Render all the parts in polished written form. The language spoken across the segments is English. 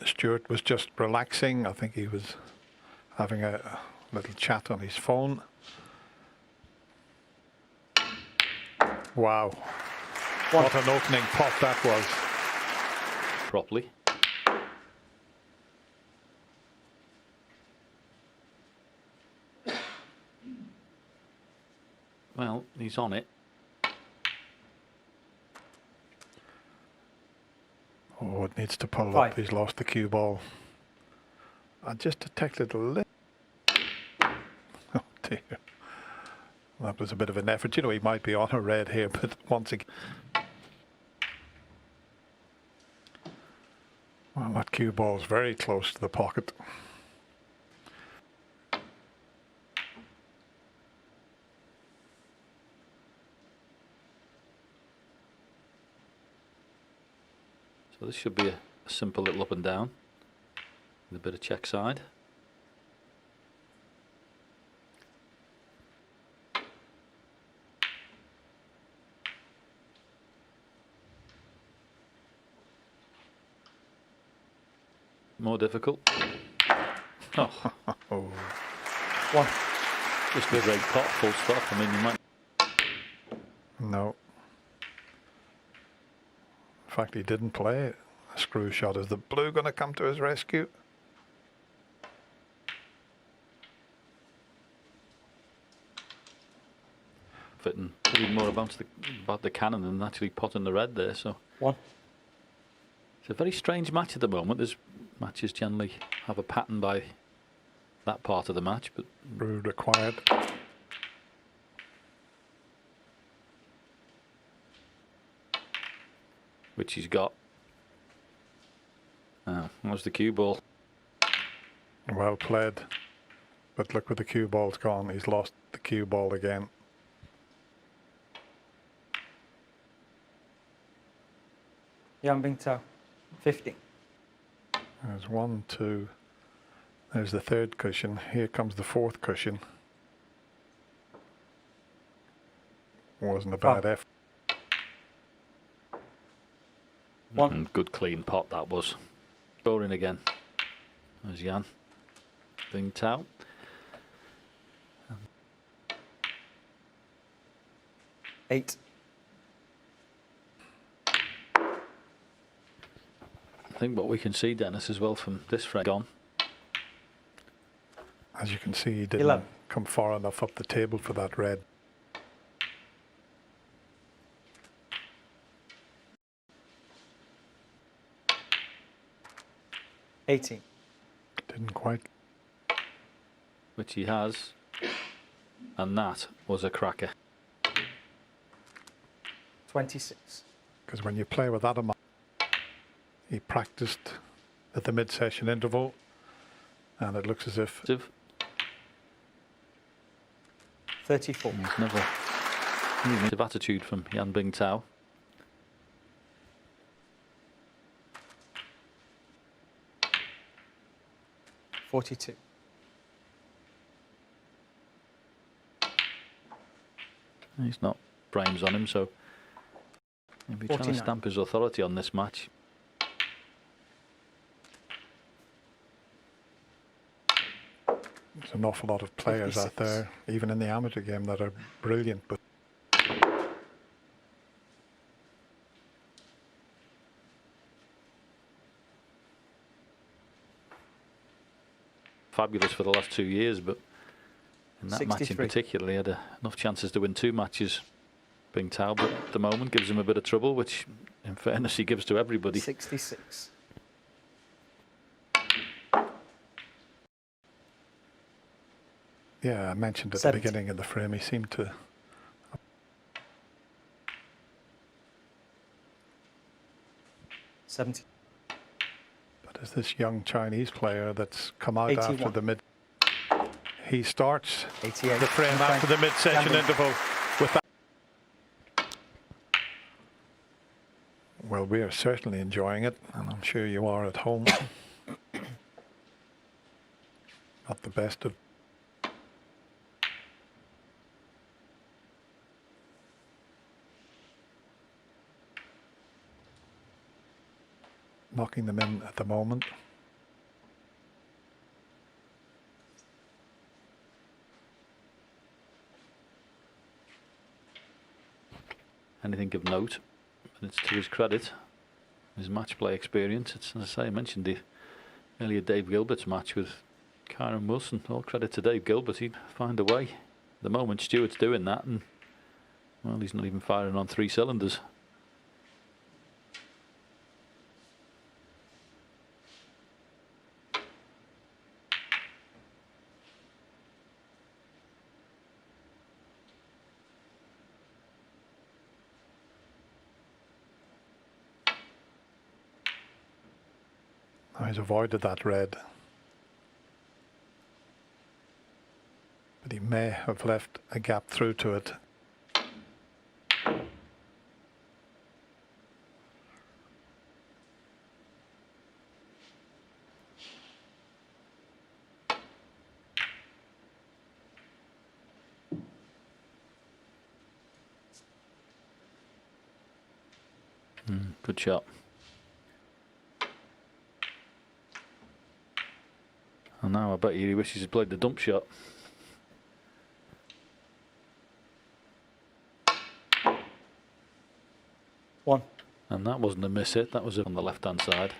Stuart was just relaxing. I think he was having a little chat on his phone. Wow. What an opening pot that was. Properly. Well, he's on it. Oh, it needs to pull up. He's lost the cue ball. I just detected a little. Oh dear. That was a bit of an effort. You know, he might be on a red here, but once again. Well, that cue ball's very close to the pocket. So this should be a simple little up and down with a bit of check side. More difficult. Oh. Oh. One. Just a great pot, full stop. I mean, you might. No. In fact, he didn't play a screw shot. Is the blue going to come to his rescue? Fitting pretty more about the cannon than actually potting the red there. So one. It's a very strange match at the moment. There's matches generally have a pattern by that part of the match, but blue required. Which he's got. Oh, where's the cue ball? Well played. But look where the cue ball's gone. He's lost the cue ball again. Yan Bingtao, 50. There's 1, 2. There's the third cushion. Here comes the fourth cushion. Wasn't a bad effort. One. Good clean pot that was. Scoring again. There's Yan Bingtao. 8. I think what we can see, Dennis, as well from this frame gone. As you can see, he didn't 11. come far enough up the table for that red. $18. Didn't quite. Which he has. And that was a cracker. 26. Because when you play with that amount, he practiced at the mid-session interval, and it looks as if 34. There's never of attitude from Yan Bingtao. $42. He's not frames on him, so maybe trying to stamp his authority on this match. There's an awful lot of players 56. out there, even in the amateur game, that are brilliant, but Fabulous for the last 2 years, but in that match in 63. particular, he had enough chances to win 2 matches. Bingtao, but at the moment gives him a bit of trouble, which, in fairness, he gives to everybody. 66. yeah, I mentioned at 70. the beginning of the frame, he seemed to. 70. But as this young Chinese player that's come out 81. after the mid, he starts 88. the frame after the mid-session interval with that. Well, we are certainly enjoying it, and I'm sure you are at home. Not the best of. Knocking them in at the moment. anything of note. And it's to his credit, his match play experience. It's, as I say, I mentioned the earlier Dave Gilbert's match with Kyron Wilson. All credit to Dave Gilbert. He'd find a way. At the moment, Stuart's doing that, and well, he's not even firing on 3 cylinders. He's avoided that red. But he may have left a gap through to it. Good shot. And now I bet you he wishes he'd played the dump shot. One. And that wasn't a miss hit, that was on the left hand side.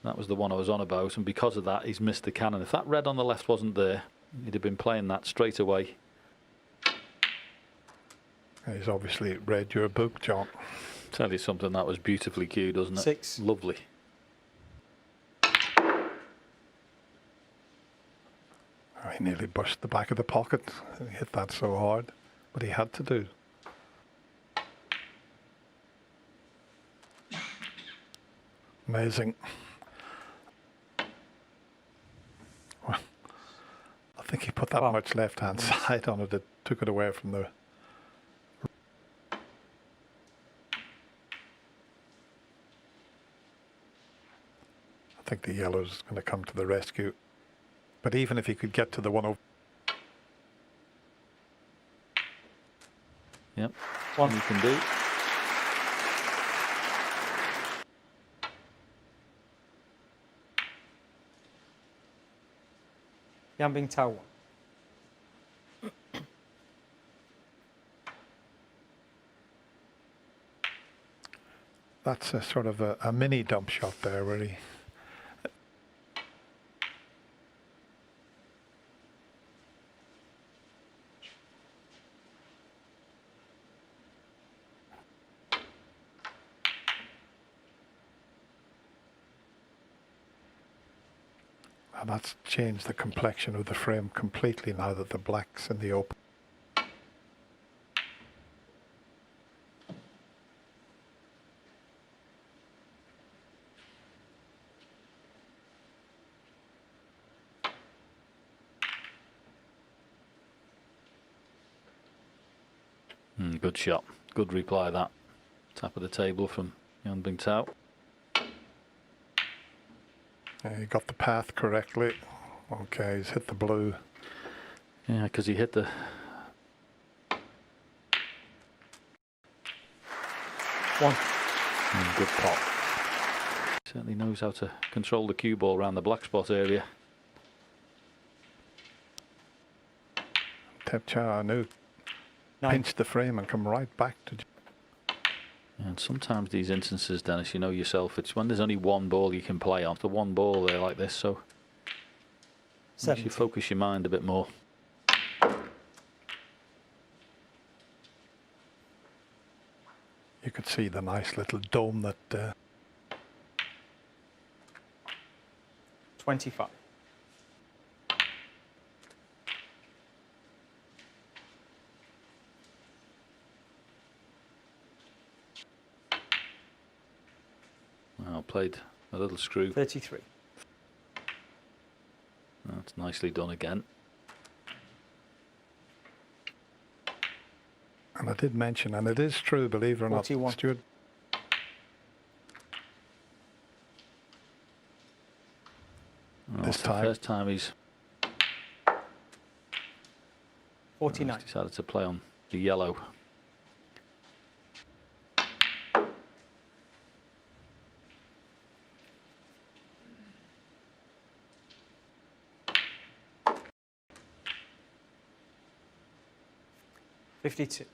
That was the one I was on about, and because of that he's missed the cannon. If that red on the left wasn't there, he'd have been playing that straight away. He's obviously read your book, John. Tell you something, that was beautifully cued, wasn't it? 6. Lovely. He nearly bushed the back of the pocket. He hit that so hard, but he had to do. Amazing. Well, I think he put that much left-hand side on it. It took it away from the... I think the yellow's going to come to the rescue. But even if he could get to the 1-0... Yep, One. you can do. Bingtao 1. That's a sort of a mini dump shot there, where he... And that's changed the complexion of the frame completely now that the black's in the open. Good shot. Good reply that. Top of the table from Yan Bingtao. He got the path correctly. Okay, he's hit the blue. Yeah, because he hit the... One. Good pot. Certainly knows how to control the cue ball around the black spot area. Tepcha Anu pinched the frame and come right back to... And sometimes these instances, Dennis, you know yourself, it's when there's only one ball you can play on. The one ball there like this, so makes you focus your mind a bit more. You could see the nice little dome that... 25. Well, played a little screw. 33. That's nicely done again. And I did mention, and it is true, believe it or not, 41. Stuart. Well, This it's time. the first time he's 49. decided to play on the yellow. $52.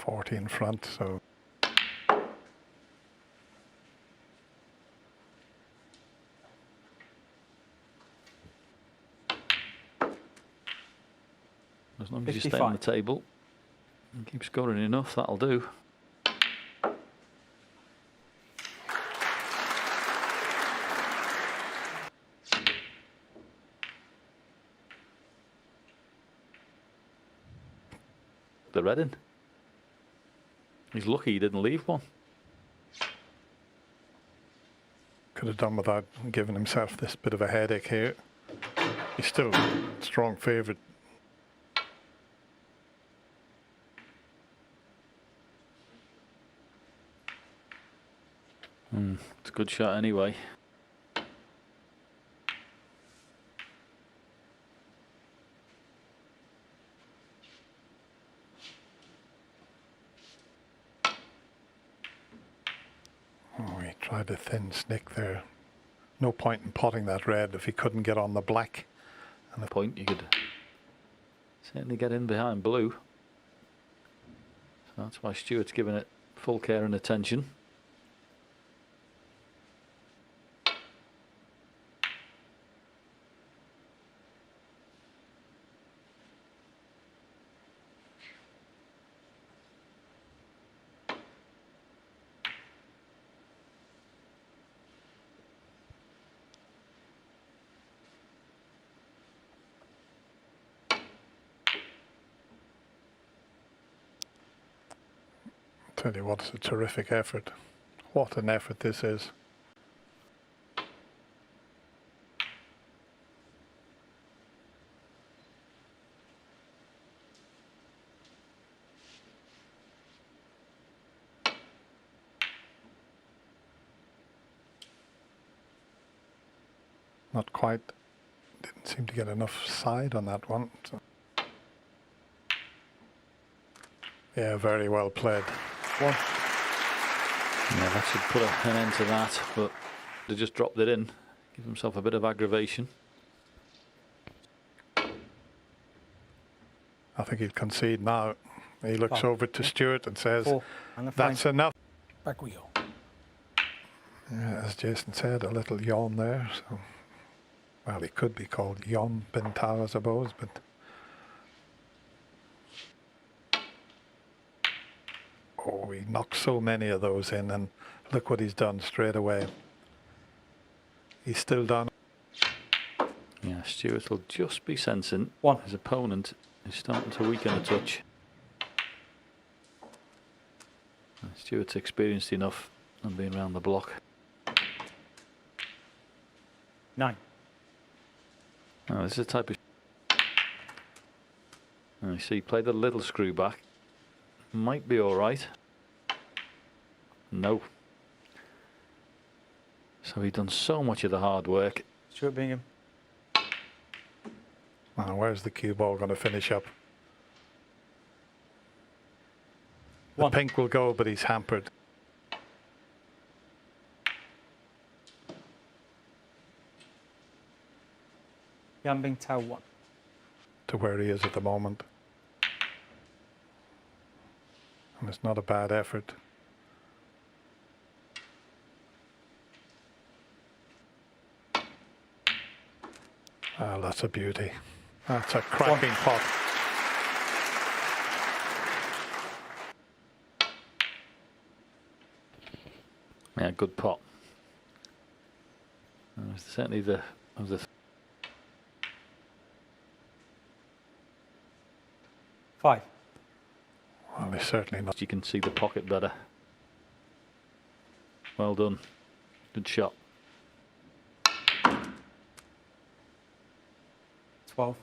40 in front, so as long as you stay on the table and keep scoring enough, that'll do. The red in. He's lucky he didn't leave one. could have done without giving himself this bit of a headache here. He's still strong favourite. It's a good shot anyway. Oh, he tried a thin snick there. No point in potting that red if he couldn't get on the black. And the point, you could certainly get in behind blue. So that's why Stuart's given it full care and attention. Tell you what, it's a terrific effort. What an effort this is. Not quite. Didn't seem to get enough side on that one. So. Yeah, very well played. One. Yeah, that should put an end to that, but they just dropped it in. Give himself a bit of aggravation. I think he'd concede now. He looks over to Stuart and says, that's enough. Back we go. Yeah, as Jason said, a little yawn there. So, well, he could be called Yon Bingtao, I suppose, but oh, he knocked so many of those in, and look what he's done straight away. He's still done. Yeah, Stuart will just be sensing his opponent is starting to weaken a touch. And Stuart's experienced enough and being around the block. 9. Oh, this is a type of. Oh, you see, he played a little screw back. Might be all right. No. So he'd done so much of the hard work. Stuart Bingham. Now, where's the cue ball going to finish up? The pink will go, but he's hampered. Bingtao 1. To where he is at the moment. And it's not a bad effort. Oh, that's a beauty. That's a cracking pot. Yeah, good pot. Certainly the of the 5. Well, he's certainly not. You can see the pocket better. Well done. Good shot. 12.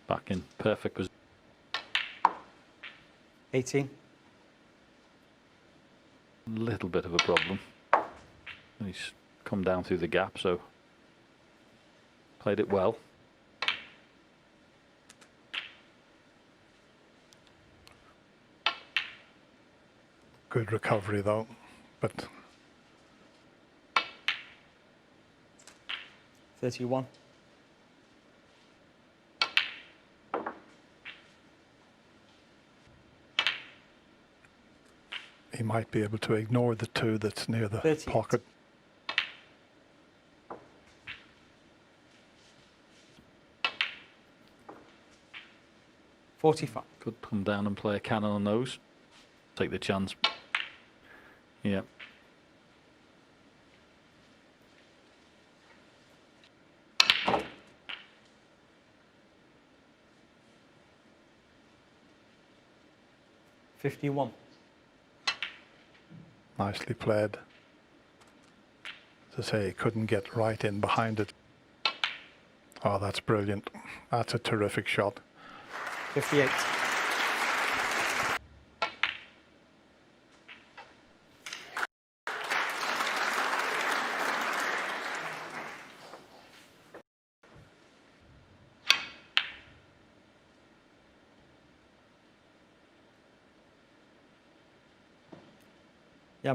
Back in perfect position. 18. Little bit of a problem. He's come down through the gap, so played it well. Good recovery though, but 31. He might be able to ignore the 2 that's near the 38. pocket. $45. Could come down and play a cannon on those. Take the chance. Yeah. $51. Nicely played. As I say, he couldn't get right in behind it. Oh, that's brilliant. That's a terrific shot. 58.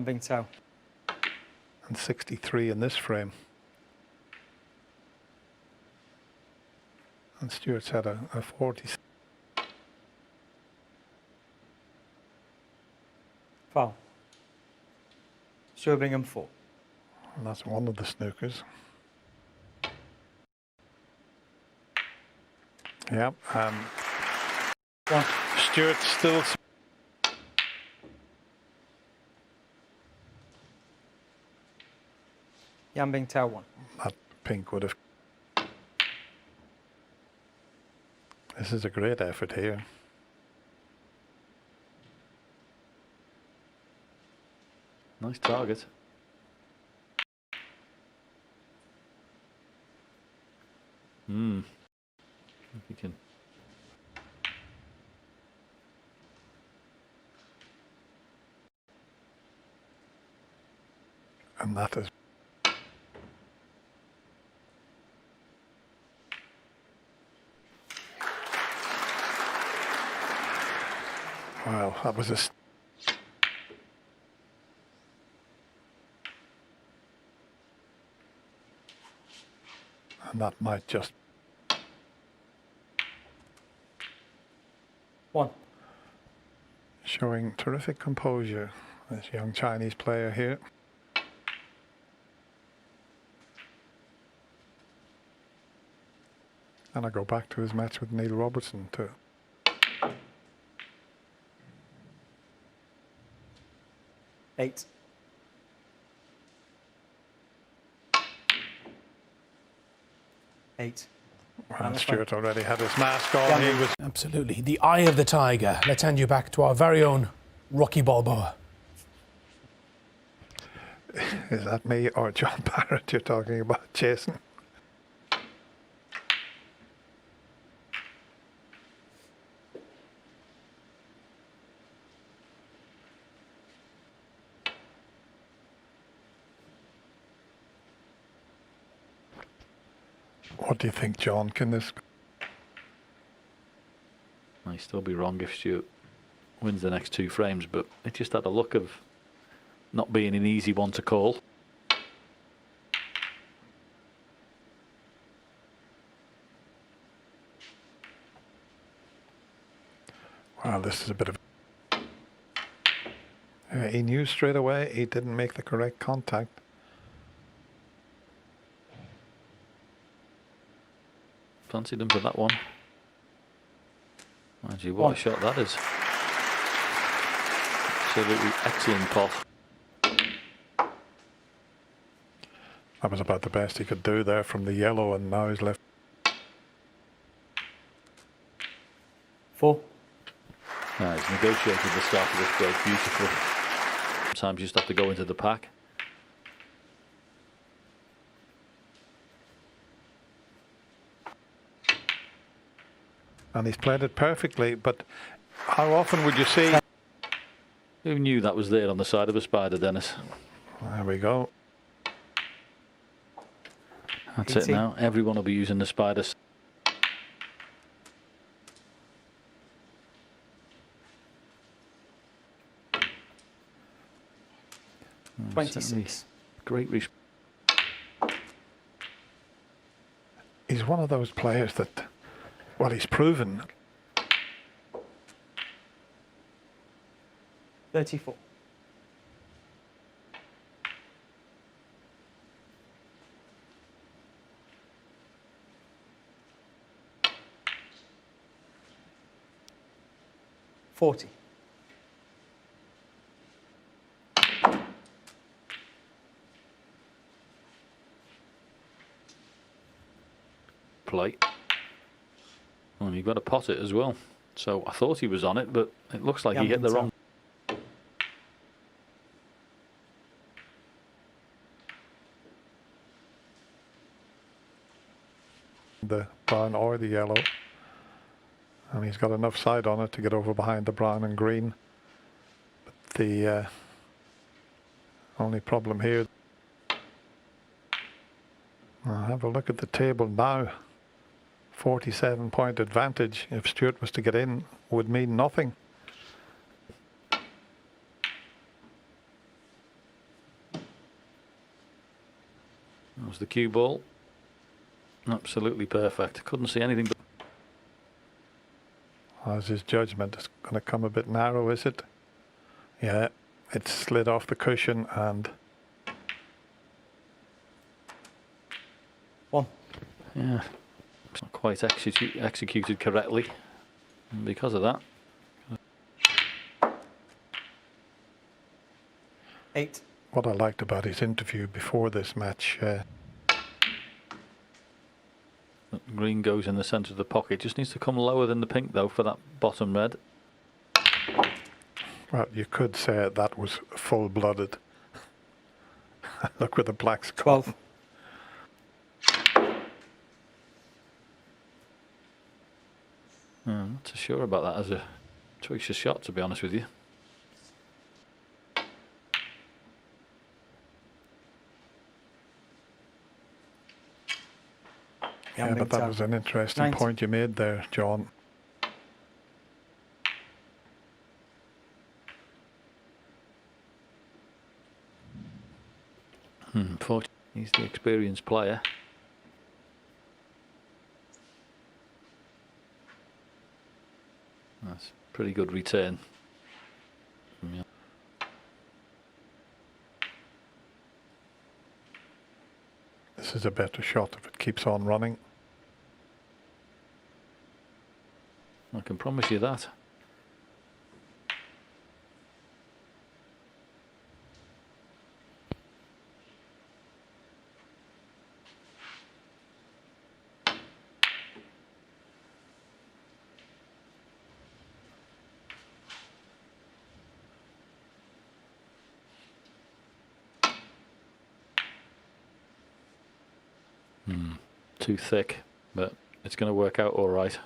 Bingtao. And 63 in this frame. And Stuart's had a 40. Foul. Stuart Bingham 4. And that's one of the snookers. Yeah. One. Stuart still. Bingtao 1. That pink would have. This is a great effort here. Nice target. If you can. And that is. Well, that was a. And that might just. 1. Showing terrific composure, this young Chinese player here. And I go back to his match with Neil Robertson too. $8. And Stuart already had his mask on. He was Absolutely. The eye of the tiger. Let's hand you back to our very own Rocky Balboa. Is that me or John Barrett you're talking about, Jason? What do you think, John? Can this... Might still be wrong if Stuart wins the next 2 frames, but it just had a look of not being an easy one to call. Well, this is a bit of... he knew straight away he didn't make the correct contact. Fancied him for that one. Mind you, what a shot that is. Absolutely excellent pot. That was about the best he could do there from the yellow, and now he's left. 4. He's negotiated the start of this break beautifully. Sometimes you just have to go into the pack. And he's played it perfectly, but how often would you see... Who knew that was there on the side of a spider, Dennis? There we go. That's it now. Everyone will be using the spiders. $26. Great He's one of those players that, well, he's proven. 34. $40. Play. Oh, and you've got to pot it as well. So I thought he was on it, but it looks like he hit the wrong. The brown or the yellow, and he's got enough side on it to get over behind the brown and green. But the only problem here, I'll have a look at the table now. 47-point advantage, if Stuart was to get in, would mean nothing. That was the cue ball. Absolutely perfect. Couldn't see anything but. As his judgment, it's going to come a bit narrow, is it? Yeah, it slid off the cushion and. One. Yeah, it's not quite executed correctly. And because of that. 8. What I liked about his interview before this match. Green goes in the centre of the pocket. Just needs to come lower than the pink though for that bottom red. Well, you could say that was full-blooded. Look where the black's gone. 12. I'm not so sure about that as a choice of shot, to be honest with you. Yeah, but that was an interesting 90. point you made there, John. Fortunately, he's the experienced player. That's a pretty good return. Yeah. This is a better shot if it keeps on running. I can promise you that. Too thick, but it's going to work out all right.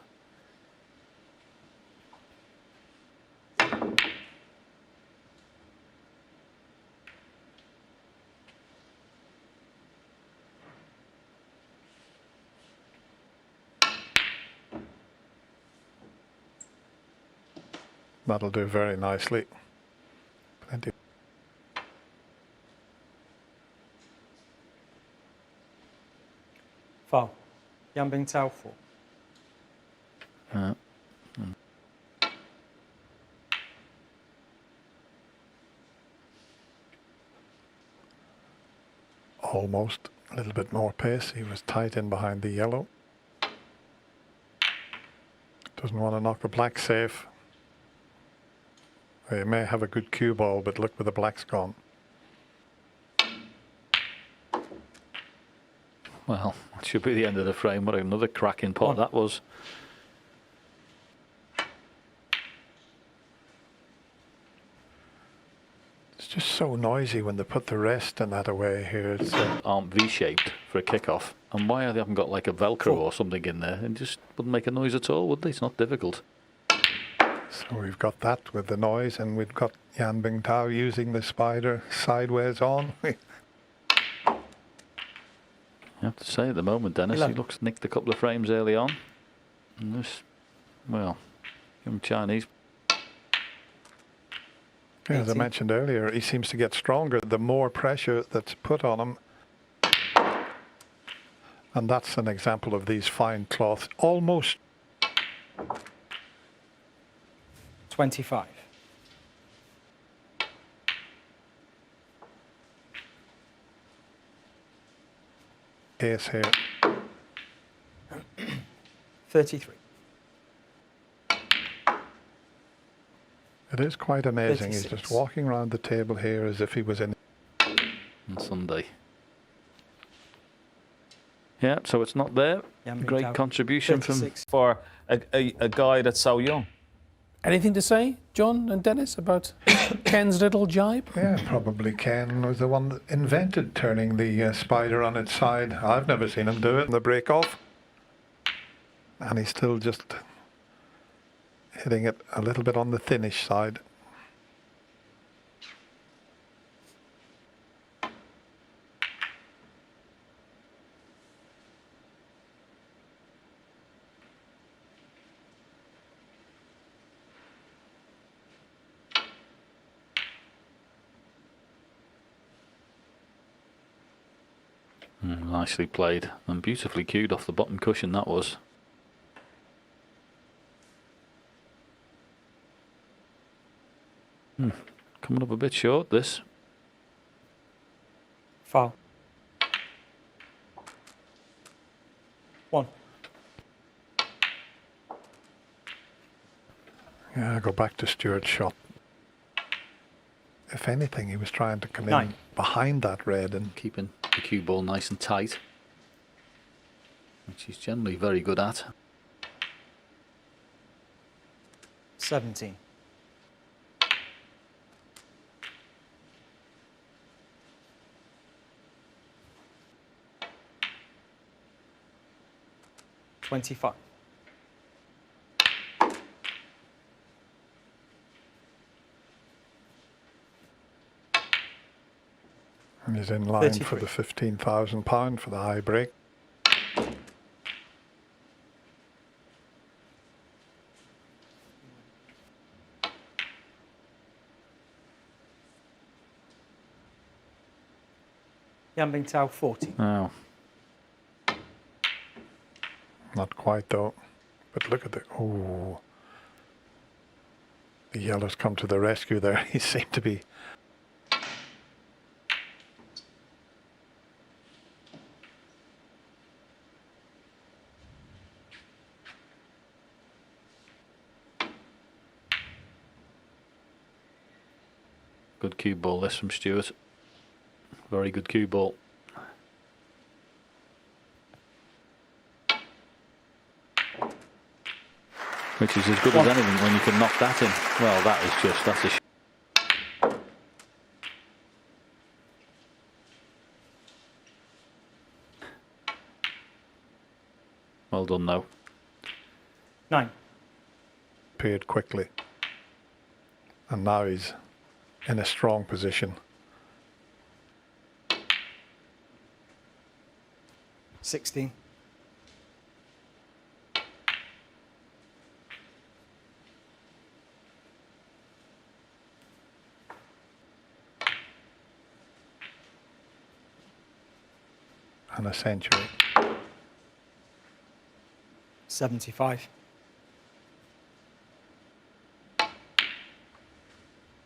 That'll do very nicely. Plenty. Foul. Bingtao 4. Almost a little bit more pace. He was tight in behind the yellow. Doesn't want to knock the black safe. He may have a good cue ball, but look where the black's gone. Well, it should be the end of the frame. What another cracking pot that was. It's just so noisy when they put the rest and that away here. It's, Aren't V-shaped for a kickoff. And why they haven't got like a Velcro or something in there? And just wouldn't make a noise at all, would they? It's not difficult. So we've got that with the noise, and we've got Yan Bingtao using the spider sideways on. You have to say at the moment, Dennis, 11. he looks nicked a couple of frames early on. And this, well, young Chinese. Yeah, as I mentioned earlier, he seems to get stronger the more pressure that's put on him. And that's an example of these fine cloths. Almost 25. case here. 33. It is quite amazing. 36. He's just walking around the table here as if he was in. On Sunday. Yeah, so it's not there. Great contribution from for a guy that's so young. Anything to say, John and Dennis, about Ken's little jibe? Yeah, probably Ken was the one that invented turning the spider on its side. I've never seen him do it in the break off. And he's still just hitting it a little bit on the thinnish side. Nicely played and beautifully cued off the bottom cushion, that was. Coming up a bit short, this. Foul. 1. Yeah, I'll go back to Stuart's shot. If anything, he was trying to come 9. in behind that red and Keeping the cue ball nice and tight, which he's generally very good at. 17. $25. and he's in line for 33. the £15,000 for the high break. Bingtao 40. Now, Not quite though. But look at the the yellows come to the rescue there. He seemed to be good cue ball this from Stuart. Very good cue ball. Which is as good as anything when you can knock that in. Well, that is just, that's a well done though. 9. appeared quickly. And now he's in a strong position. 16. And a century. 75.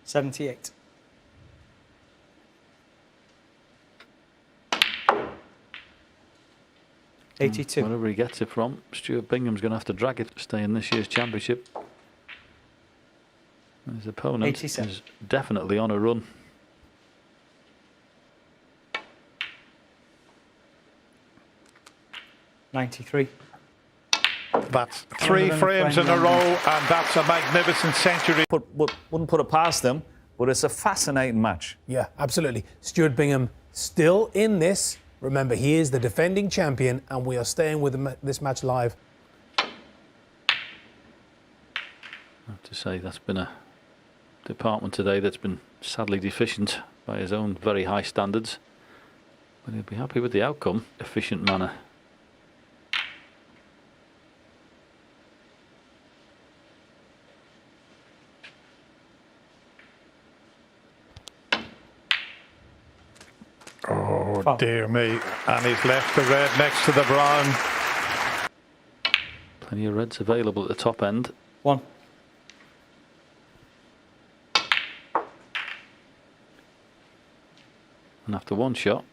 78. $82. Wherever he gets it from, Stuart Bingham's going to have to drag it to stay in this year's championship. His opponent 87. is definitely on a run. $93. That's 3 frames in a row, and that's a magnificent century. Wouldn't put it past them, but it's a fascinating match. Yeah, absolutely. Stuart Bingham still in this. Remember, he is the defending champion, and we are staying with this match live. I have to say that's been a department today that's been sadly deficient by his own very high standards. But he'll be happy with the outcome. Efficient manner. Oh, Oh Foul. dear me. And he's left the red next to the brown. Plenty of reds available at the top end. 1. And after one shot,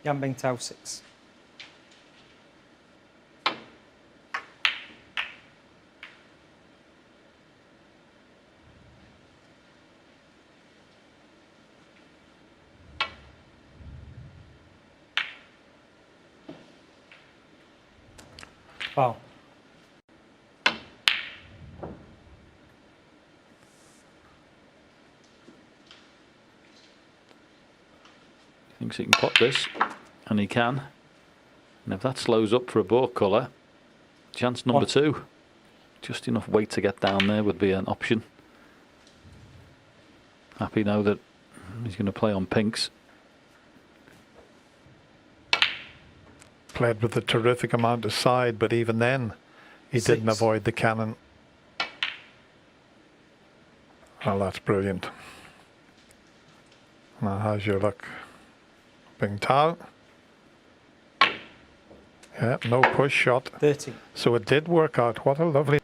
Bingtao 6. Foul. thinks he can pot this, and he can. And if that slows up for a ball colour, chance number 2. Just enough weight to get down there would be an option. Happy now that he's going to play on pinks. Played with a terrific amount of side, but even then he 6. didn't avoid the cannon. Well, that's brilliant. Now how's your luck? Bingtao. Yeah, no push shot. 30. So it did work out. What a lovely...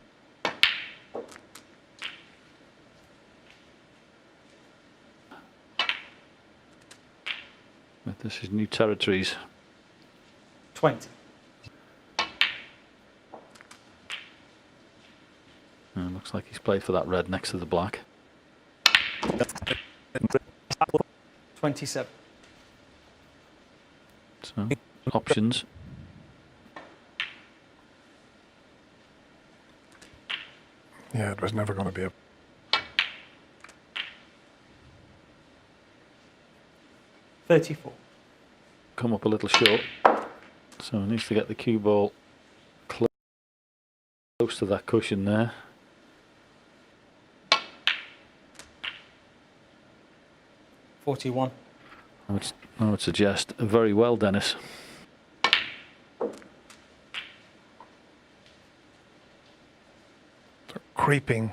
But this is new territories. 20. Looks like he's played for that red next to the black. 27. So, options. Yeah, it was never going to be a... $34. Come up a little short. So he needs to get the cue ball close to that cushion there. $41. I would suggest very well, Dennis. Creeping.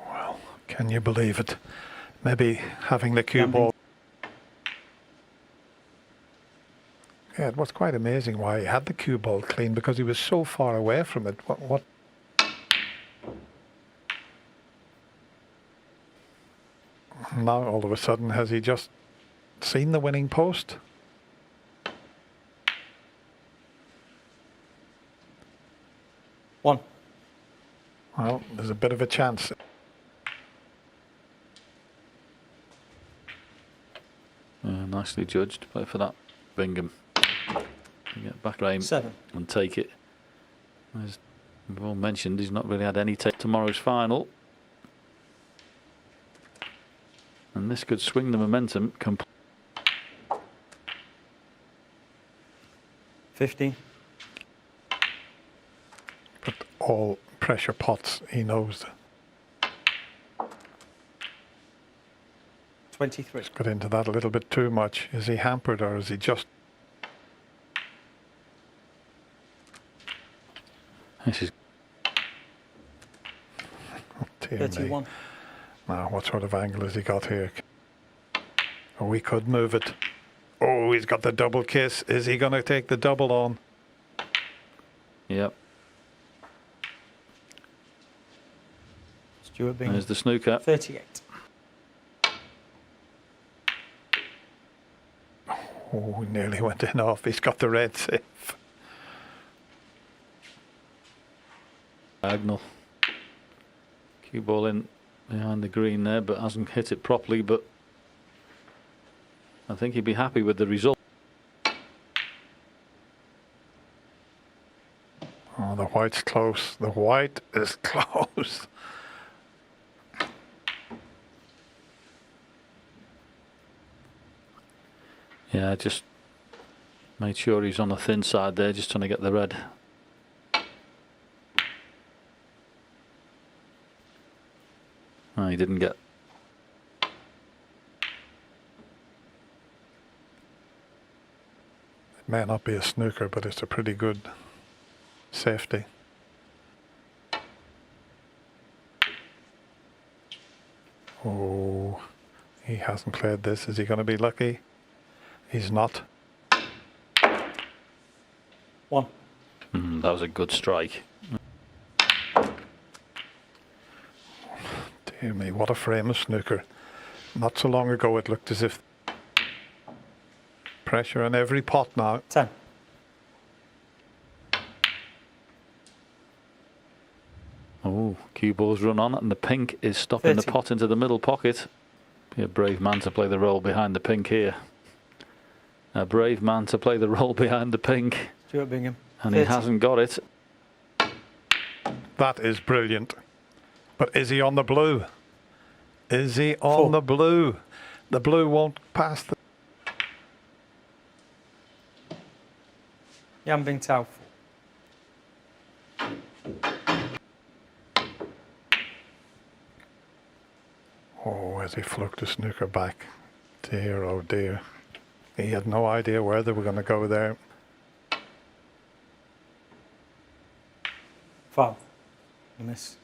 Well, can you believe it? Maybe having the cue ball. Yeah, it was quite amazing why he had the cue ball clean, because he was so far away from it. What? Now all of a sudden, has he just seen the winning post? One. Well, there's a bit of a chance. Nicely judged. Play for that, Bingham. Get back aim 7. and take it. As we've all mentioned, he's not really had any take tomorrow's final. And this could swing the momentum completely. 15. But all pressure pots, he knows. 23. Got into that a little bit too much. Is he hampered, or is he just... This is Oh, dear 31. me. Now, what sort of angle has he got here? Oh, we could move it. Oh, he's got the double kiss. Is he going to take the double on? Yep. Stuart Bingham. There's the snooker. 38. Oh, he nearly went in off. He's got the red safe. Diagonal. Cue ball in behind the green there, but hasn't hit it properly. But I think he'd be happy with the result. Oh, the white's close. The white is close. Yeah, just made sure he's on the thin side there, just trying to get the red. Oh, he didn't get. It may not be a snooker, but it's a pretty good safety. Oh, he hasn't played this. Is he going to be lucky? He's not. 1. That was a good strike. Dear me, what a frame of snooker. Not so long ago it looked as if pressure on every pot now. 10. Oh, cue ball's run on and the pink is stopping the 30. pot into the middle pocket. Be a brave man to play the role behind the pink here. A brave man to play the role behind the pink. Stuart Bingham. And 30. he hasn't got it. That is brilliant. But is he on the blue? Is he on 4. the blue? The blue won't pass the... Bingtao. 4. Oh, as he flunked the snooker back. Dear, oh dear. He had no idea where they were going to go there. 5. You miss.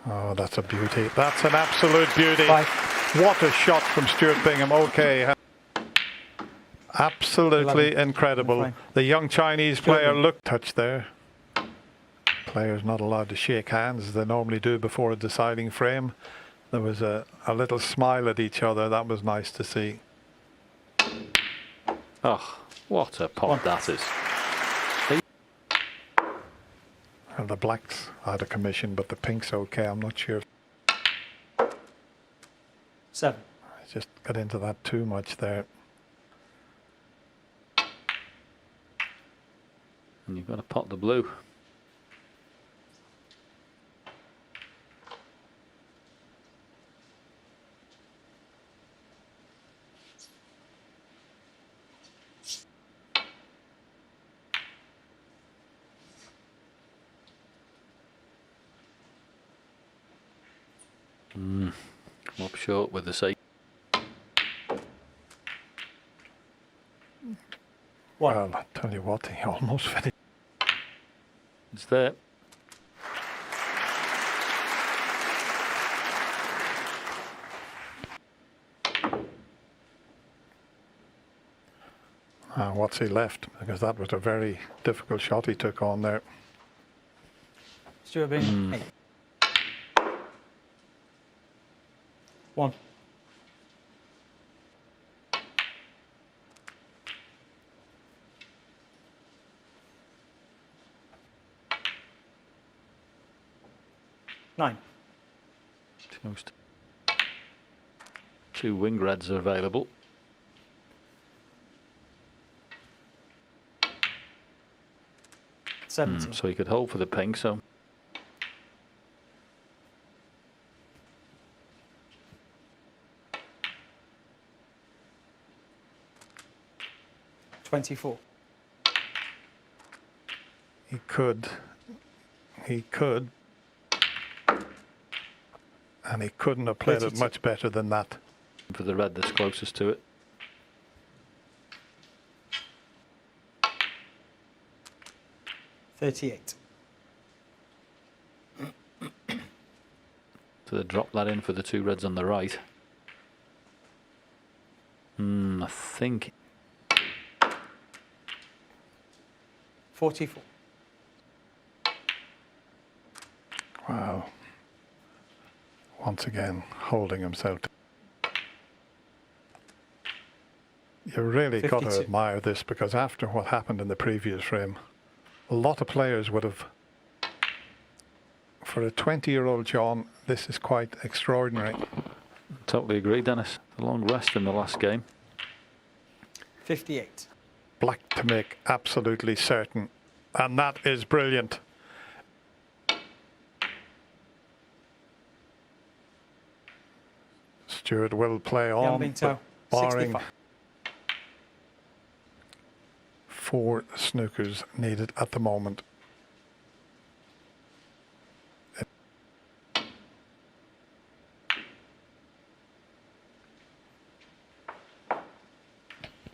Oh, that's a beauty. That's an absolute beauty. 5. What a shot from Stuart Bingham. Okay. Absolutely 11. incredible. The young Chinese player looked touch there. Players not allowed to shake hands as they normally do before a deciding frame. There was a little smile at each other. That was nice to see. Oh, what a pot that is. Well, the black's out of commission, but the pink's okay. I'm not sure. 7. I just got into that too much there. And you've got to pot the blue. Come up short with the save. 1. Well, I tell you what, he almost finished. It's there. What's he left? Because that was a very difficult shot he took on there. Stuart Bingham. 8. 1. 9. Toast. 2 wing reds are available. 17. So he could hold for the pink, so 24. He could, and he couldn't have played it 32. much better than that. for the red that's closest to it. $38. So they drop that in for the 2 reds on the right. I think 44. Wow. Once again, holding himself. You really got to 52. admire this, because after what happened in the previous frame, a lot of players would have, for a 20-year-old John, this is quite extraordinary. totally agree, Dennis. A long rest in the last game. 58. Black to make absolutely certain, and that is brilliant. Stuart will play on, Bingtao, but barring 65. 4 snookers needed at the moment.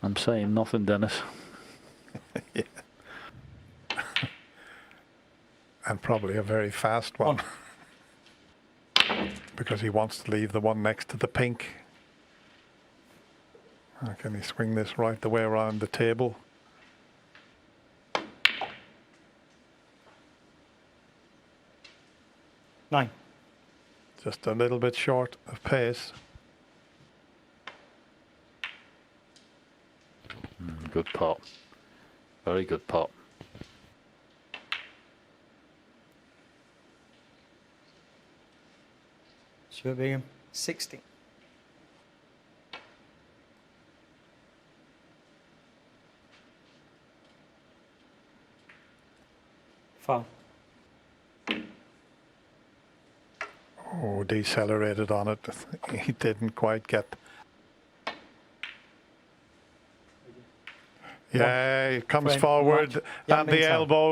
I'm saying nothing, Dennis. Yeah. And Probably a very fast one. Because he wants to leave the one next to the pink. Can he swing this right the way around the table? Nine. Just a little bit short of pace. Good pot. Very good pot. Stuart Bingham, 60. Foul. Oh, decelerated on it. He didn't quite get. Yeah, he comes Frame, forward right. Yeah, and the Bingtao. elbow.